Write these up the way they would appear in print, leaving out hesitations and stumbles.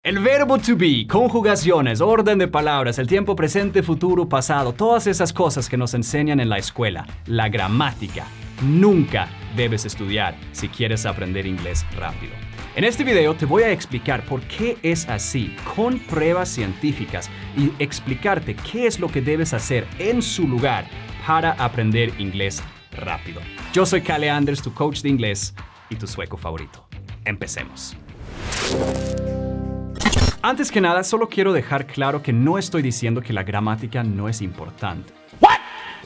El verbo to be, conjugaciones, orden de palabras, el tiempo presente, futuro, pasado, todas esas cosas que nos enseñan en la escuela, la gramática, nunca debes estudiar si quieres aprender inglés rápido. En este video te voy a explicar por qué es así, con pruebas científicas, y explicarte qué es lo que debes hacer en su lugar para aprender inglés rápido. Yo soy Kalle Anders, tu coach de inglés y tu sueco favorito. Empecemos. Antes que nada, solo quiero dejar claro que no estoy diciendo que la gramática no es importante.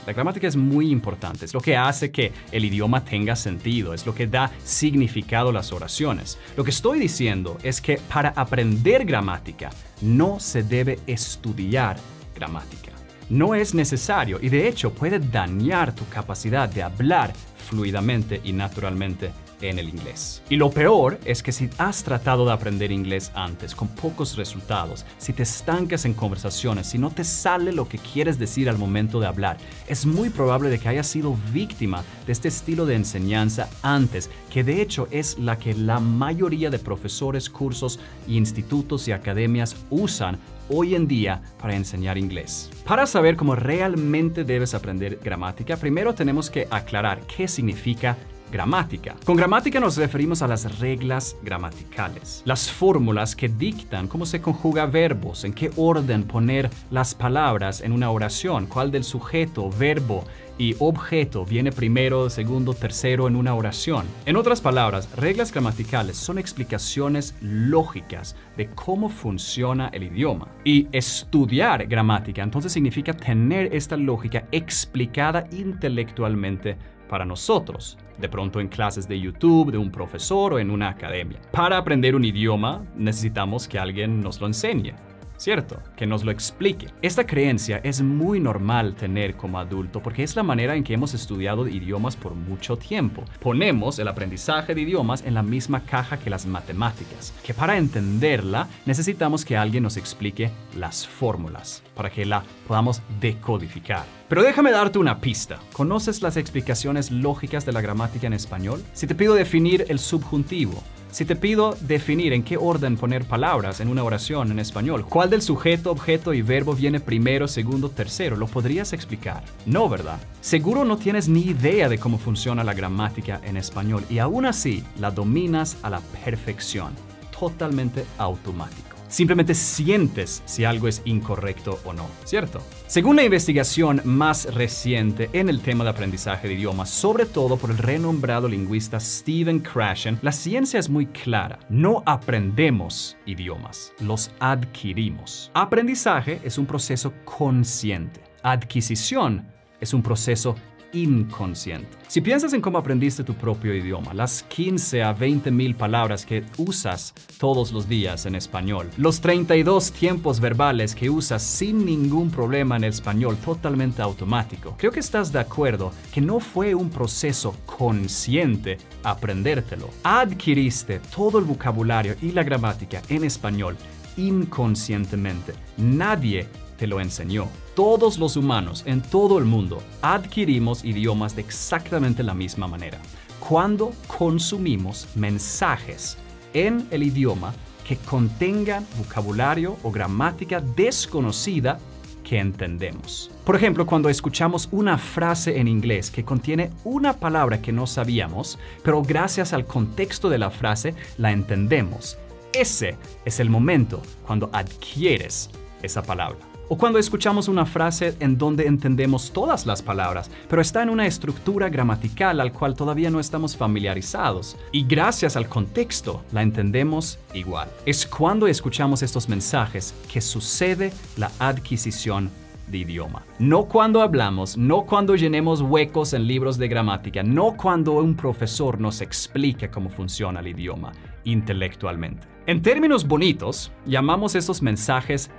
La gramática es muy importante, es lo que hace que el idioma tenga sentido, es lo que da significado a las oraciones. Lo que estoy diciendo es que para aprender gramática no se debe estudiar gramática. No es necesario y de hecho puede dañar tu capacidad de hablar fluidamente y naturalmente en el inglés. Y lo peor es que si has tratado de aprender inglés antes con pocos resultados, si te estancas en conversaciones, si no te sale lo que quieres decir al momento de hablar, es muy probable de que hayas sido víctima de este estilo de enseñanza antes, que de hecho es la que la mayoría de profesores, cursos, institutos y academias usan hoy en día para enseñar inglés. Para saber cómo realmente debes aprender gramática, primero tenemos que aclarar qué significa gramática. Con gramática nos referimos a las reglas gramaticales, las fórmulas que dictan cómo se conjuga verbos, en qué orden poner las palabras en una oración, cuál del sujeto, verbo y objeto viene primero, segundo, tercero en una oración. En otras palabras, reglas gramaticales son explicaciones lógicas de cómo funciona el idioma. Y estudiar gramática entonces significa tener esta lógica explicada intelectualmente para nosotros, de pronto en clases de YouTube, de un profesor o en una academia. Para aprender un idioma necesitamos que alguien nos lo enseñe, ¿cierto? Que nos lo explique. Esta creencia es muy normal tener como adulto porque es la manera en que hemos estudiado idiomas por mucho tiempo. Ponemos el aprendizaje de idiomas en la misma caja que las matemáticas, que para entenderla necesitamos que alguien nos explique las fórmulas para que la podamos decodificar. Pero déjame darte una pista. ¿Conoces las explicaciones lógicas de la gramática en español? Si te pido definir el subjuntivo, si te pido definir en qué orden poner palabras en una oración en español, ¿cuál del sujeto, objeto y verbo viene primero, segundo, tercero? ¿Lo podrías explicar? No, ¿verdad? Seguro no tienes ni idea de cómo funciona la gramática en español y aún así la dominas a la perfección, totalmente automático. Simplemente sientes si algo es incorrecto o no, ¿cierto? Según la investigación más reciente en el tema de aprendizaje de idiomas, sobre todo por el renombrado lingüista Stephen Krashen, la ciencia es muy clara. No aprendemos idiomas, los adquirimos. Aprendizaje es un proceso consciente. Adquisición es un proceso inconsciente. Si piensas en cómo aprendiste tu propio idioma, las 15 a 20 mil palabras que usas todos los días en español, los 32 tiempos verbales que usas sin ningún problema en el español totalmente automático, creo que estás de acuerdo que no fue un proceso consciente aprendértelo. Adquiriste todo el vocabulario y la gramática en español inconscientemente. Nadie te lo enseñó. Todos los humanos en todo el mundo adquirimos idiomas de exactamente la misma manera. Cuando consumimos mensajes en el idioma que contengan vocabulario o gramática desconocida que entendemos. Por ejemplo, cuando escuchamos una frase en inglés que contiene una palabra que no sabíamos, pero gracias al contexto de la frase la entendemos. Ese es el momento cuando adquieres esa palabra. O cuando escuchamos una frase en donde entendemos todas las palabras, pero está en una estructura gramatical al cual todavía no estamos familiarizados. Y gracias al contexto, la entendemos igual. Es cuando escuchamos estos mensajes que sucede la adquisición de idioma. No cuando hablamos, no cuando llenemos huecos en libros de gramática, no cuando un profesor nos explica cómo funciona el idioma intelectualmente. En términos bonitos, llamamos estos mensajes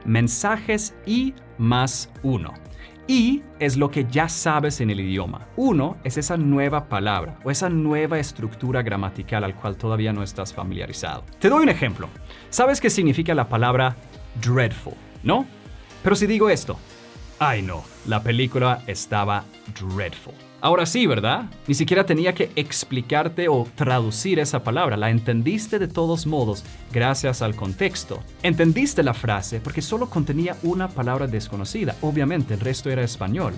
I+1. I es lo que ya sabes en el idioma. 1 es esa nueva palabra o esa nueva estructura gramatical al cual todavía no estás familiarizado. Te doy un ejemplo. ¿Sabes qué significa la palabra dreadful? ¿No? Pero si digo esto, ay no, la película estaba dreadful. Ahora sí, ¿verdad? Ni siquiera tenía que explicarte o traducir esa palabra. La entendiste de todos modos gracias al contexto. Entendiste la frase porque solo contenía una palabra desconocida. Obviamente, el resto era español.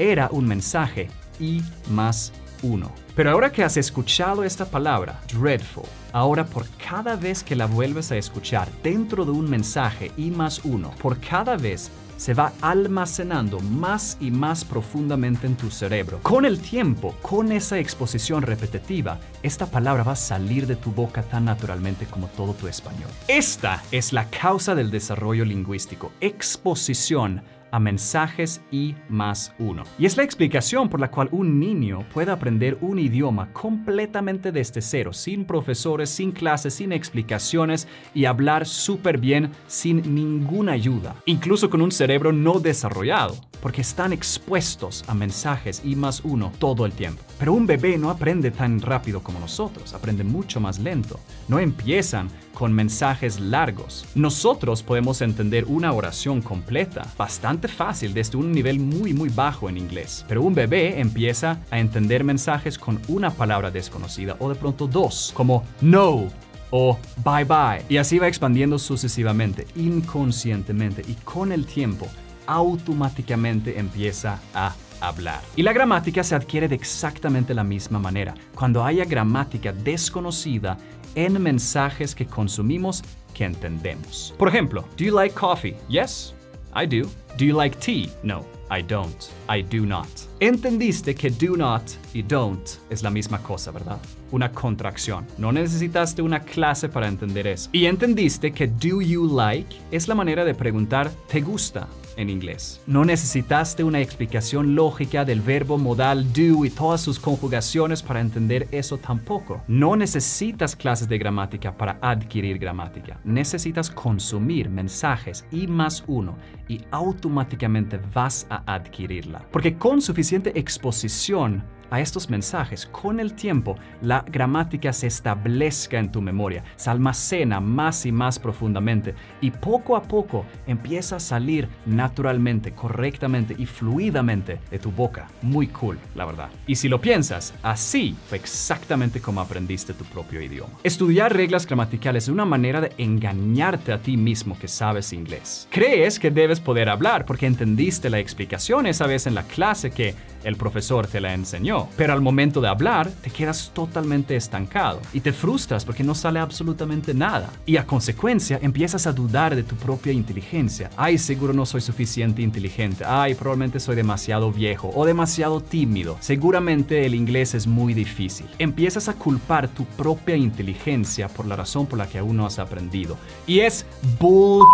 Era un mensaje I+1. Pero ahora que has escuchado esta palabra, dreadful, ahora por cada vez que la vuelves a escuchar dentro de un mensaje I+1, por cada vez se va almacenando más y más profundamente en tu cerebro. Con el tiempo, con esa exposición repetitiva, esta palabra va a salir de tu boca tan naturalmente como todo tu español. Esta es la causa del desarrollo lingüístico, exposición a mensajes I+1. Y es la explicación por la cual un niño puede aprender un idioma completamente desde cero, sin profesores, sin clases, sin explicaciones y hablar súper bien sin ninguna ayuda, incluso con un cerebro no desarrollado, porque están expuestos a mensajes I+1 todo el tiempo. Pero un bebé no aprende tan rápido como nosotros, aprende mucho más lento. No empiezan con mensajes largos. Nosotros podemos entender una oración completa, bastante fácil, desde un nivel muy bajo en inglés. Pero un bebé empieza a entender mensajes con una palabra desconocida o de pronto dos, como no o bye bye. Y así va expandiendo sucesivamente, inconscientemente, y con el tiempo automáticamente empieza a hablar. Y la gramática se adquiere de exactamente la misma manera. Cuando haya gramática desconocida en mensajes que consumimos, que entendemos. Por ejemplo, do you like coffee? Yes, I do. Do you like tea? No, I don't. I do not. Entendiste que do not y don't es la misma cosa, ¿verdad? Una contracción. No necesitaste una clase para entender eso. Y entendiste que do you like es la manera de preguntar ¿te gusta? En inglés. No necesitaste una explicación lógica del verbo modal do y todas sus conjugaciones para entender eso tampoco. No necesitas clases de gramática para adquirir gramática. Necesitas consumir mensajes I+1 y automáticamente vas a adquirirla. Porque con suficiente exposición a estos mensajes, con el tiempo, la gramática se establezca en tu memoria, se almacena más y más profundamente y poco a poco empieza a salir naturalmente, correctamente y fluidamente de tu boca. Muy cool, la verdad. Y si lo piensas, así fue exactamente como aprendiste tu propio idioma. Estudiar reglas gramaticales es una manera de engañarte a ti mismo que sabes inglés. Crees que debes poder hablar porque entendiste la explicación esa vez en la clase que el profesor te la enseñó. Pero al momento de hablar, te quedas totalmente estancado y te frustras porque no sale absolutamente nada. Y a consecuencia, empiezas a dudar de tu propia inteligencia. Ay, seguro no soy suficiente inteligente. Ay, probablemente soy demasiado viejo o demasiado tímido. Seguramente el inglés es muy difícil. Empiezas a culpar tu propia inteligencia por la razón por la que aún no has aprendido. Y es bull.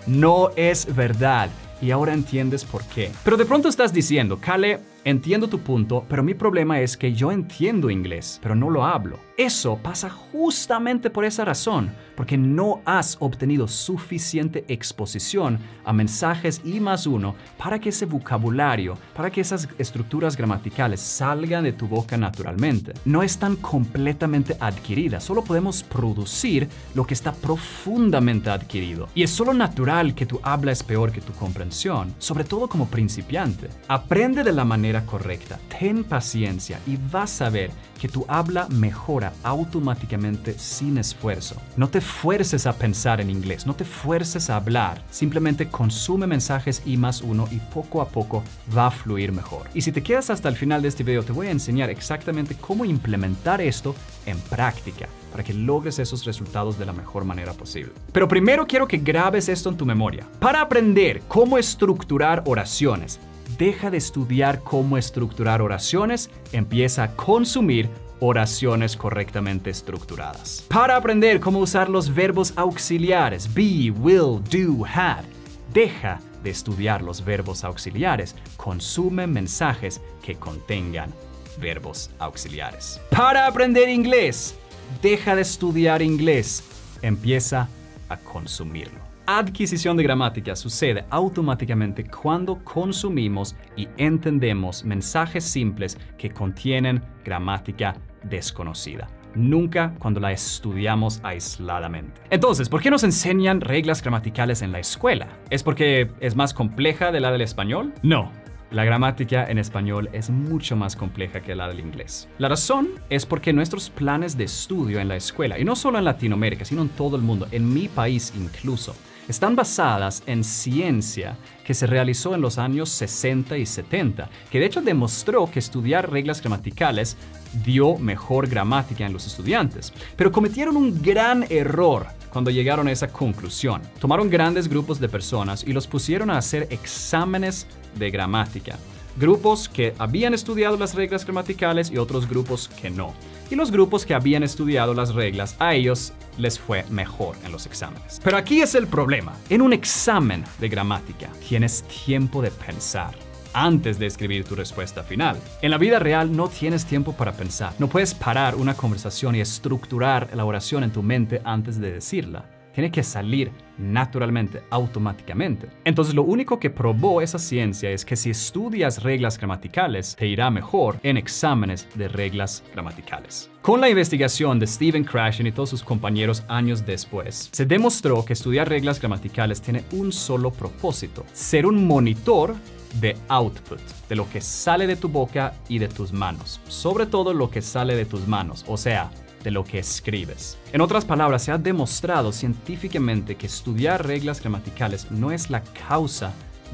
No es verdad. Y ahora entiendes por qué. Pero de pronto estás diciendo, Kale, entiendo tu punto, pero mi problema es que yo entiendo inglés, pero no lo hablo. Eso pasa justamente por esa razón, porque no has obtenido suficiente exposición a mensajes I+1 para que ese vocabulario, para que esas estructuras gramaticales salgan de tu boca naturalmente. No están completamente adquiridas, solo podemos producir lo que está profundamente adquirido. Y es solo natural que tu habla es peor que tu comprensión, sobre todo como principiante. Aprende de la manera correcta, ten paciencia y vas a ver que tu habla mejora automáticamente sin esfuerzo. No te fuerces a pensar en inglés, no te fuerces a hablar, simplemente consume mensajes I+1 y poco a poco va a fluir mejor. Y si te quedas hasta el final de este video, te voy a enseñar exactamente cómo implementar esto en práctica para que logres esos resultados de la mejor manera posible. Pero primero quiero que grabes esto en tu memoria. Para aprender cómo estructurar oraciones, deja de estudiar cómo estructurar oraciones, empieza a consumir oraciones correctamente estructuradas. Para aprender cómo usar los verbos auxiliares, be, will, do, have, deja de estudiar los verbos auxiliares, consume mensajes que contengan verbos auxiliares. Para aprender inglés, deja de estudiar inglés, empieza a consumirlo. Adquisición de gramática sucede automáticamente cuando consumimos y entendemos mensajes simples que contienen gramática desconocida. Nunca cuando la estudiamos aisladamente. Entonces, ¿por qué nos enseñan reglas gramaticales en la escuela? ¿Es porque es más compleja de la del español? No. La gramática en español es mucho más compleja que la del inglés. La razón es porque nuestros planes de estudio en la escuela, y no solo en Latinoamérica, sino en todo el mundo, en mi país incluso, están basadas en ciencia que se realizó en los años 60 y 70, que de hecho demostró que estudiar reglas gramaticales dio mejor gramática en los estudiantes. Pero cometieron un gran error cuando llegaron a esa conclusión. Tomaron grandes grupos de personas y los pusieron a hacer exámenes de gramática. Grupos que habían estudiado las reglas gramaticales y otros grupos que no. Y los grupos que habían estudiado las reglas, a ellos les fue mejor en los exámenes. Pero aquí es el problema. En un examen de gramática, tienes tiempo de pensar antes de escribir tu respuesta final. En la vida real no tienes tiempo para pensar. No puedes parar una conversación y estructurar la oración en tu mente antes de decirla. Tiene que salir naturalmente, automáticamente. Entonces, lo único que probó esa ciencia es que si estudias reglas gramaticales, te irá mejor en exámenes de reglas gramaticales. Con la investigación de Stephen Krashen y todos sus compañeros años después, se demostró que estudiar reglas gramaticales tiene un solo propósito: ser un monitor de output, de lo que sale de tu boca y de tus manos. Sobre todo lo que sale de tus manos, o sea, de lo que escribes. En otras palabras, se ha demostrado científicamente que estudiar reglas gramaticales no es la causa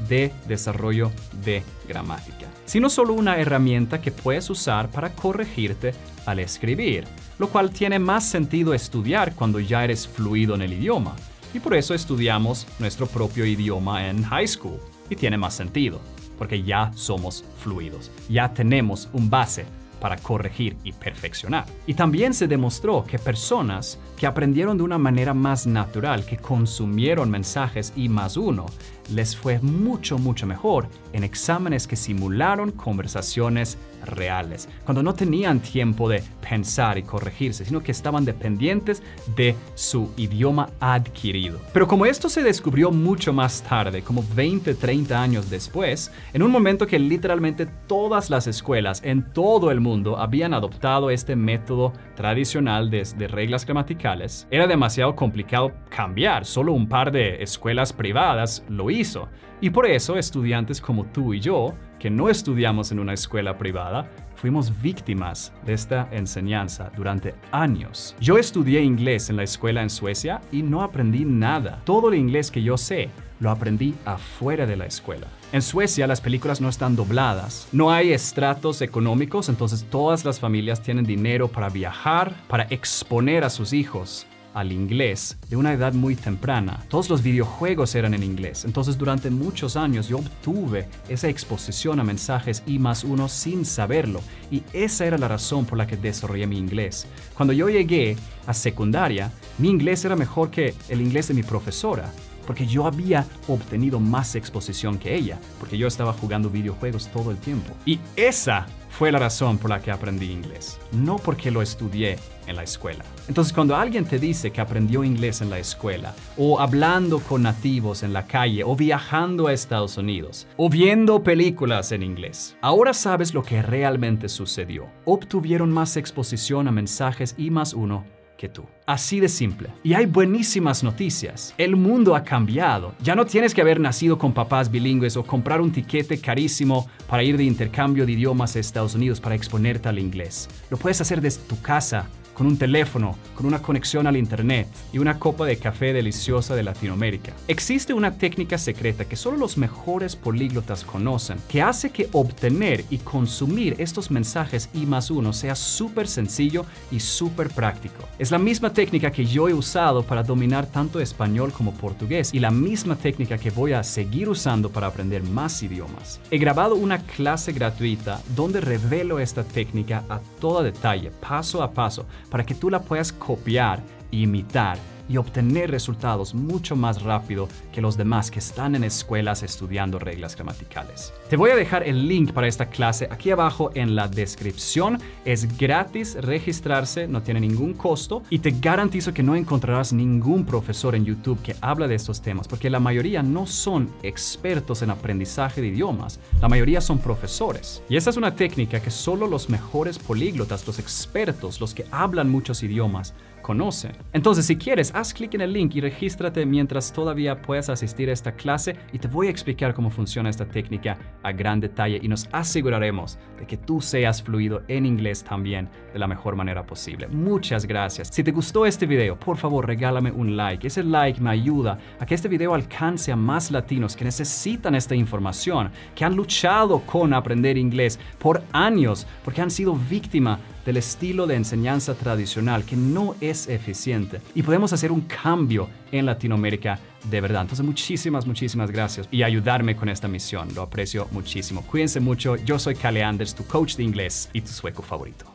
de desarrollo de gramática, sino solo una herramienta que puedes usar para corregirte al escribir, lo cual tiene más sentido estudiar cuando ya eres fluido en el idioma. Y por eso estudiamos nuestro propio idioma en high school. Y tiene más sentido, porque ya somos fluidos, ya tenemos un base para corregir y perfeccionar. Y también se demostró que personas que aprendieron de una manera más natural, que consumieron mensajes I+1, les fue mucho mejor en exámenes que simularon conversaciones reales, cuando no tenían tiempo de pensar y corregirse, sino que estaban dependientes de su idioma adquirido. Pero como esto se descubrió mucho más tarde, como 20-30 años después, en un momento que literalmente todas las escuelas en todo el mundo habían adoptado este método tradicional de reglas gramaticales, era demasiado complicado cambiar. Solo un par de escuelas privadas lo hizo. Y por eso estudiantes como tú y yo, que no estudiamos en una escuela privada, fuimos víctimas de esta enseñanza durante años. Yo estudié inglés en la escuela en Suecia y no aprendí nada. Todo el inglés que yo sé lo aprendí afuera de la escuela. En Suecia las películas no están dobladas, no hay estratos económicos, entonces todas las familias tienen dinero para viajar, para exponer a sus hijos al inglés de una edad muy temprana. Todos los videojuegos eran en inglés, entonces durante muchos años yo obtuve esa exposición a mensajes I+1 sin saberlo, y esa era la razón por la que desarrollé mi inglés. Cuando yo llegué a secundaria, mi inglés era mejor que el inglés de mi profesora, porque yo había obtenido más exposición que ella, porque yo estaba jugando videojuegos todo el tiempo. Y esa fue la razón por la que aprendí inglés, no porque lo estudié en la escuela. Entonces, cuando alguien te dice que aprendió inglés en la escuela, o hablando con nativos en la calle, o viajando a Estados Unidos, o viendo películas en inglés, ahora sabes lo que realmente sucedió. Obtuvieron más exposición a mensajes I+1 que tú. Así de simple. Y hay buenísimas noticias. El mundo ha cambiado. Ya no tienes que haber nacido con papás bilingües o comprar un tiquete carísimo para ir de intercambio de idiomas a Estados Unidos para exponerte al inglés. Lo puedes hacer desde tu casa, con un teléfono, con una conexión al internet y una copa de café deliciosa de Latinoamérica. Existe una técnica secreta que solo los mejores políglotas conocen, que hace que obtener y consumir estos mensajes I+1 sea súper sencillo y súper práctico. Es la misma técnica que yo he usado para dominar tanto español como portugués, y la misma técnica que voy a seguir usando para aprender más idiomas. He grabado una clase gratuita donde revelo esta técnica a todo detalle, paso a paso, para que tú la puedas copiar, imitar y obtener resultados mucho más rápido que los demás que están en escuelas estudiando reglas gramaticales. Te voy a dejar el link para esta clase aquí abajo en la descripción. Es gratis registrarse, no tiene ningún costo, y te garantizo que no encontrarás ningún profesor en YouTube que habla de estos temas, porque la mayoría no son expertos en aprendizaje de idiomas, la mayoría son profesores. Y esta es una técnica que solo los mejores políglotas, los expertos, los que hablan muchos idiomas, conoce. Entonces, si quieres, haz clic en el link y regístrate mientras todavía puedes asistir a esta clase y te voy a explicar cómo funciona esta técnica a gran detalle y nos aseguraremos de que tú seas fluido en inglés también de la mejor manera posible. Muchas gracias. Si te gustó este video, por favor, regálame un like. Ese like me ayuda a que este video alcance a más latinos que necesitan esta información, que han luchado con aprender inglés por años porque han sido víctimas del estilo de enseñanza tradicional que no es eficiente. Y podemos hacer un cambio en Latinoamérica de verdad. Entonces, muchísimas gracias y ayudarme con esta misión. Lo aprecio muchísimo. Cuídense mucho. Yo soy Kalle Anders, tu coach de inglés y tu sueco favorito.